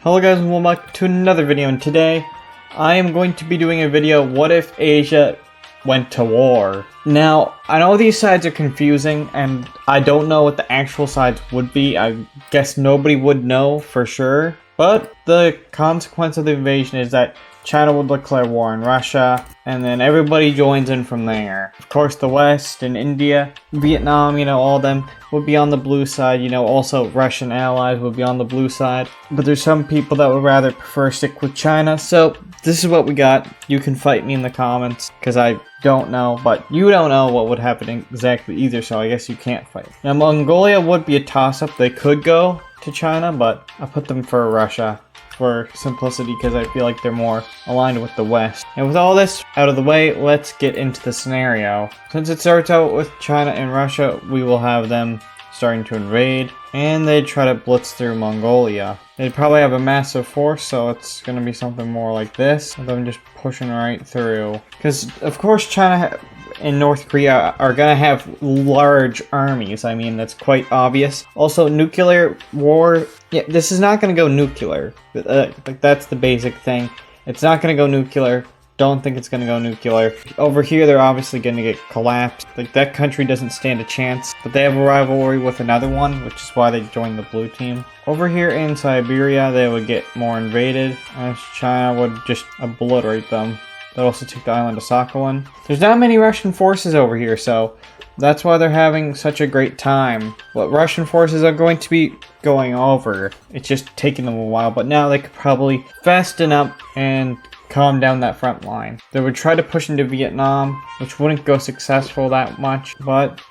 Hello guys and welcome back to another video, and today I am going to be doing a video, what if Asia went to war? Now, I know these sides are confusing and I don't know what the actual sides would be. I guess nobody would know for sure, but the consequence of the invasion is that China will declare war on Russia, and then everybody joins in from there. Of course, the West and India, Vietnam, all of them would be on the blue side. Also Russian allies would be on the blue side. But there's some people that would rather prefer stick with China. So this is what we got. You can fight me in the comments, because I don't know, but you don't know what would happen exactly either, so I guess you can't fight. Now, Mongolia would be a toss-up. They could go to China, but I put them for Russia for simplicity, because I feel like they're more aligned with the West. And with all this out of the way, let's get into the scenario. Since it starts out with China and Russia, we will have them starting to invade, and they try to blitz through Mongolia. They'd probably have a massive force, so it's going to be something more like this, with them just pushing right through. Because, of course, China and North Korea are going to have large armies. I mean, that's quite obvious. Also, nuclear war, yeah, this is not going to go nuclear. Like, that's the basic thing. It's not going to go nuclear. Don't think it's going to go nuclear. Over here, they're obviously going to get collapsed. Like, that country doesn't stand a chance, but they have a rivalry with another one, which is why they joined the blue team. Over here in Siberia, they would get more invaded, as China would just obliterate them. They'd also take the island of Sakhalin. There's not many Russian forces over here, so that's why they're having such a great time. What Russian forces are going to be going over, it's just taking them a while, but now they could probably fasten up and calm down that front line. They would try to push into Vietnam, which wouldn't go successful that much, but,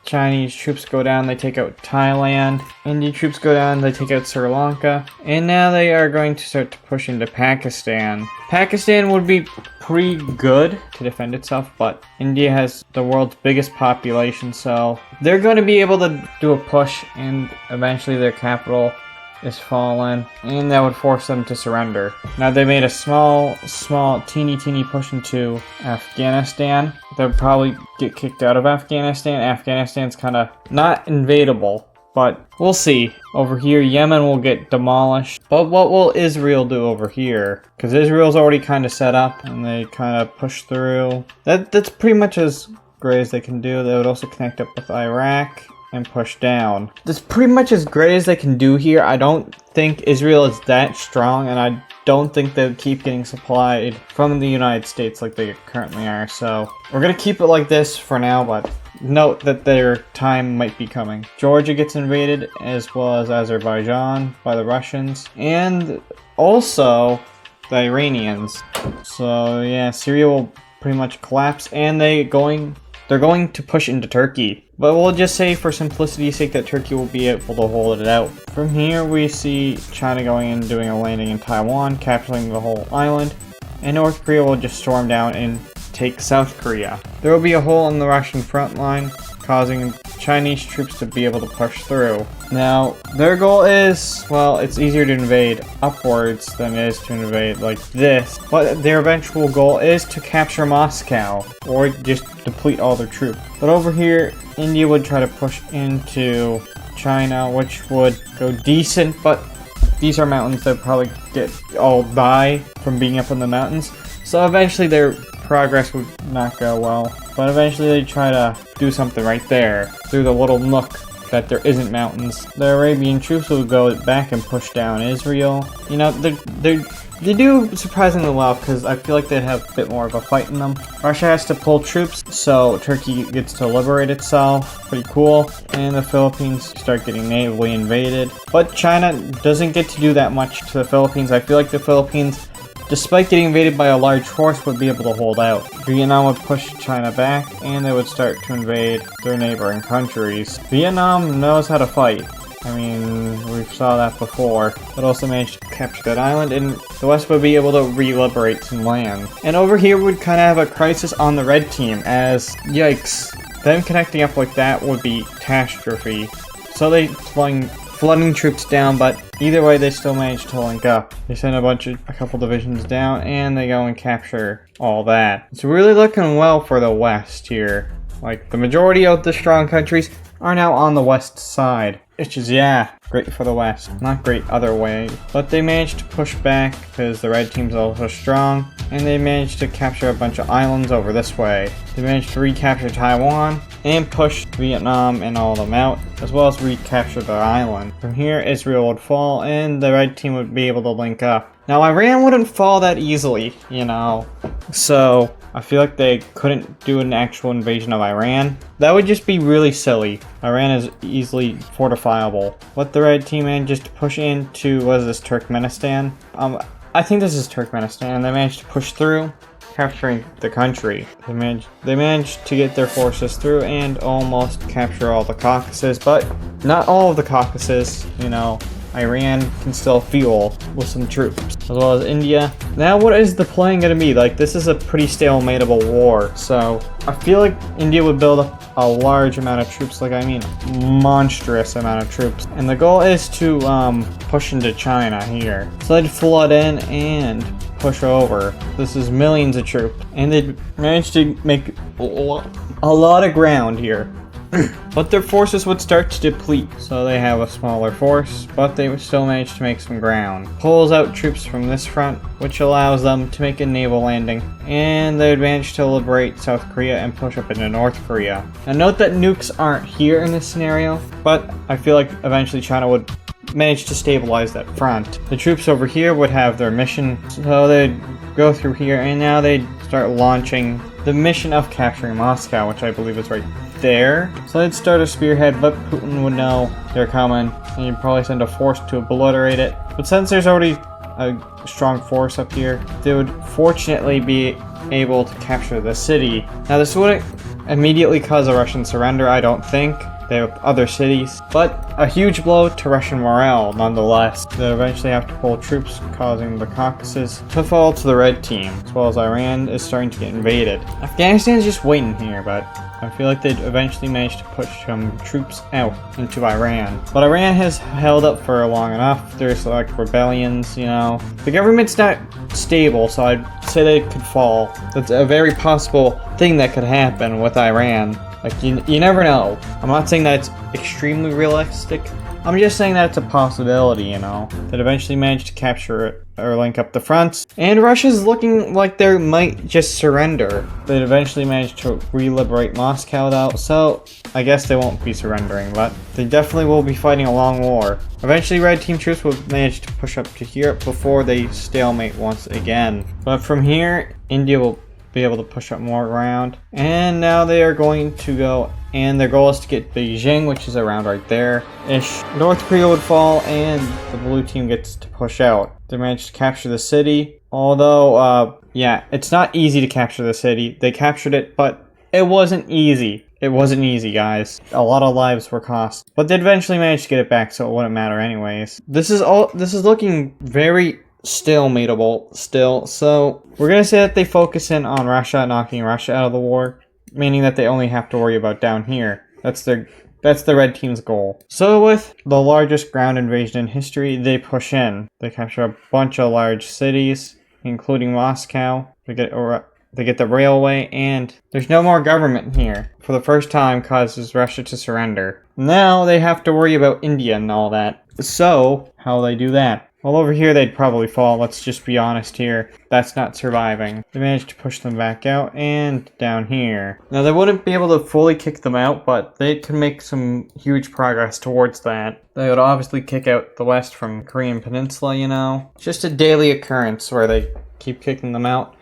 Chinese troops go down, they take out Thailand. Indian troops go down, they take out Sri Lanka. And now they are going to start to push into Pakistan. Pakistan would be pretty good to defend itself, but India has the world's biggest population, so they're going to be able to do a push, and eventually their capital is fallen, and that would force them to surrender. Now, they made a small, teeny push into Afghanistan. They'll probably get kicked out of Afghanistan. Afghanistan's kind of not invadable, but we'll see. Over here, Yemen will get demolished. But what will Israel do over here? Because Israel's already kind of set up, and they kind of push through. That's pretty much as great as they can do. They would also connect up with Iraq and push down. That's pretty much as great as they can do here. I don't think Israel is that strong, and I don't think they'll keep getting supplied from the United States like they currently are. So we're gonna keep it like this for now, but note that their time might be coming. Georgia gets invaded, as well as Azerbaijan by the Russians, and also the Iranians. So yeah, Syria will pretty much collapse, and they're going to push into Turkey. But we'll just say, for simplicity's sake, that Turkey will be able to hold it out. From here, we see China going in, doing a landing in Taiwan, capturing the whole island, and North Korea will just storm down and take South Korea. There will be a hole in the Russian front line, causing Chinese troops to be able to push through. Now, their goal is, well, it's easier to invade upwards than it is to invade like this, but their eventual goal is to capture Moscow, or just deplete all their troops. But over here, India would try to push into China, which would go decent, but these are mountains that probably all die from being up in the mountains, so eventually their progress would not go well. But eventually they try to do something right there, through the little nook that there isn't mountains. The Arabian troops will go back and push down Israel. They do surprisingly well, because I feel like they have a bit more of a fight in them. Russia has to pull troops, so Turkey gets to liberate itself. Pretty cool. And the Philippines start getting navally invaded. But China doesn't get to do that much to the Philippines. I feel like the Philippines, despite getting invaded by a large force, would be able to hold out. Vietnam would push China back, and they would start to invade their neighboring countries. Vietnam knows how to fight. I mean, we saw that before. It also managed to capture that island, and the West would be able to re-liberate some land. And over here, we'd kind of have a crisis on the red team, as, yikes, them connecting up like that would be catastrophe. So they flooding troops down, but either way, they still managed to link up. They send a couple divisions down, and they go and capture all that. It's really looking well for the West here. Like, the majority of the strong countries are now on the West side. Which is, yeah, great for the West. Not great other way, but they managed to push back because the red team's also strong, and they managed to capture a bunch of islands over this way. They managed to recapture Taiwan and push Vietnam and all of them out, as well as recapture their island. From here, Israel would fall and the red team would be able to link up. Now, Iran wouldn't fall that easily, you know, so I feel like they couldn't do an actual invasion of Iran. That would just be really silly. Iran is easily fortifiable. But the red team managed to push into, what is this, Turkmenistan? I think this is Turkmenistan. They managed to push through, capturing the country. They managed to get their forces through and almost capture all the Caucasus, but not all of the Caucasus, you know. Iran can still fuel with some troops, as well as India. Now, what is the plan going to be? Like, this is a pretty stalemateable war, so I feel like India would build up a large amount of troops, monstrous amount of troops. And the goal is to push into China here. So they'd flood in and push over. This is millions of troops. And they'd manage to make a lot of ground here. But their forces would start to deplete, so they have a smaller force, but they would still manage to make some ground. Pulls out troops from this front, which allows them to make a naval landing, and they would manage to liberate South Korea and push up into North Korea. Now note that nukes aren't here in this scenario, but I feel like eventually China would manage to stabilize that front. The troops over here would have their mission, so they'd go through here, and now they'd start launching the mission of capturing Moscow, which I believe is right there. So they'd start a spearhead, but Putin would know they're coming, and he'd probably send a force to obliterate it. But since there's already a strong force up here, they would fortunately be able to capture the city. Now this wouldn't immediately cause a Russian surrender, I don't think. They have other cities, but a huge blow to Russian morale nonetheless. They eventually have to pull troops, causing the Caucasus to fall to the red team, as well as Iran is starting to get invaded. Afghanistan's just waiting here, but I feel like they'd eventually manage to push some troops out into Iran. But Iran has held up for long enough. There's like rebellions, you know. The government's not stable, so I'd say they could fall. That's a very possible thing that could happen with Iran. Like, you never know. I'm not saying that it's extremely realistic. I'm just saying that it's a possibility, you know. That eventually managed to capture it or link up the fronts. And Russia's looking like they might just surrender. They eventually managed to re-liberate Moscow though, so I guess they won't be surrendering, but they definitely will be fighting a long war. Eventually red team troops will manage to push up to here before they stalemate once again. But from here, India will be able to push up more ground, and now they are going to go, and their goal is to get Beijing, which is around right there ish. North Korea would fall and the blue team gets to push out. They managed to capture the city, although yeah, it's not easy to capture the city. They captured it, but it wasn't easy. It wasn't easy, guys. A lot of lives were cost, but they eventually managed to get it back, so it wouldn't matter anyways. This is looking very stalemateable still, so we're gonna say that they focus in on Russia, knocking Russia out of the war, meaning that they only have to worry about down here. That's the red team's goal. So with the largest ground invasion in history, they push in. They capture a bunch of large cities, including Moscow. They get the railway, and there's no more government here. For the first time, causes Russia to surrender. Now they have to worry about India and all that. So how will they do that? Well, over here they'd probably fall, let's just be honest here. That's not surviving. They managed to push them back out and down here. Now they wouldn't be able to fully kick them out, but they could make some huge progress towards that. They would obviously kick out the West from Korean Peninsula, you know. It's just a daily occurrence where they keep kicking them out.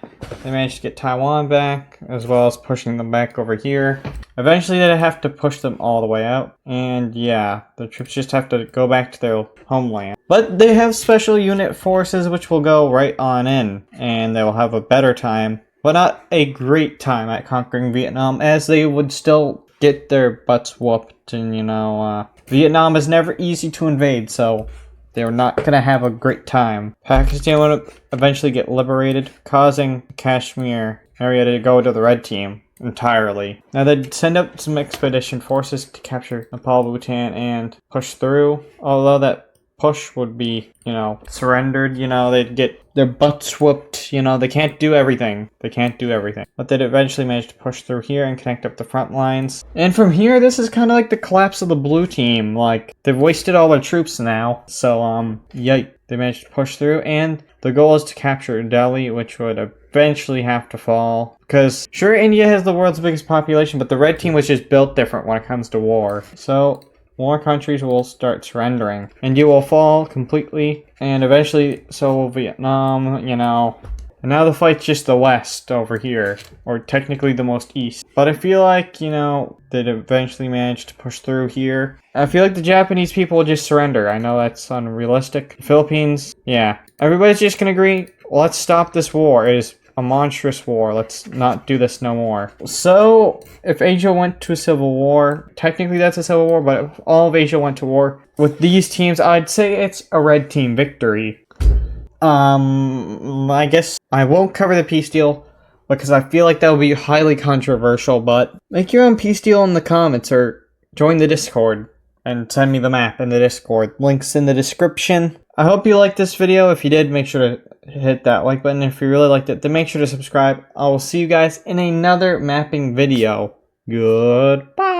They managed to get Taiwan back, as well as pushing them back over here. Eventually they'd have to push them all the way out, and yeah, the troops just have to go back to their homeland. But they have special unit forces which will go right on in, and they will have a better time, but not a great time at conquering Vietnam, as they would still get their butts whooped, and you know, Vietnam is never easy to invade, so they were not going to have a great time. Pakistan would eventually get liberated, causing Kashmir area to go to the red team entirely. Now they'd send up some expedition forces to capture Nepal, Bhutan, and push through, although that push would be, surrendered. They'd get their butts whooped. They can't do everything. But they'd eventually manage to push through here and connect up the front lines. And from here, this is kind of like the collapse of the blue team. Like, they've wasted all their troops now. So, yikes. They managed to push through, and the goal is to capture Delhi, which would eventually have to fall. Because, sure, India has the world's biggest population, but the red team was just built different when it comes to war. So, more countries will start surrendering. India will fall completely, and eventually so will Vietnam, And now the fight's just the west over here, or technically the most east. But I feel like, they'd eventually manage to push through here. I feel like the Japanese people will just surrender. I know that's unrealistic. The Philippines, yeah. Everybody's just gonna agree, let's stop this war. It is a monstrous war. Let's not do this no more. So, if Asia went to a civil war, technically that's a civil war, but if all of Asia went to war, with these teams, I'd say it's a red team victory. I guess I won't cover the peace deal because I feel like that would be highly controversial, but make your own peace deal in the comments or join the Discord and send me the map in the Discord. Links in the description. I hope you liked this video. If you did, make sure to hit that like button. If you really liked it, then make sure to subscribe. I will see you guys in another mapping video. Goodbye.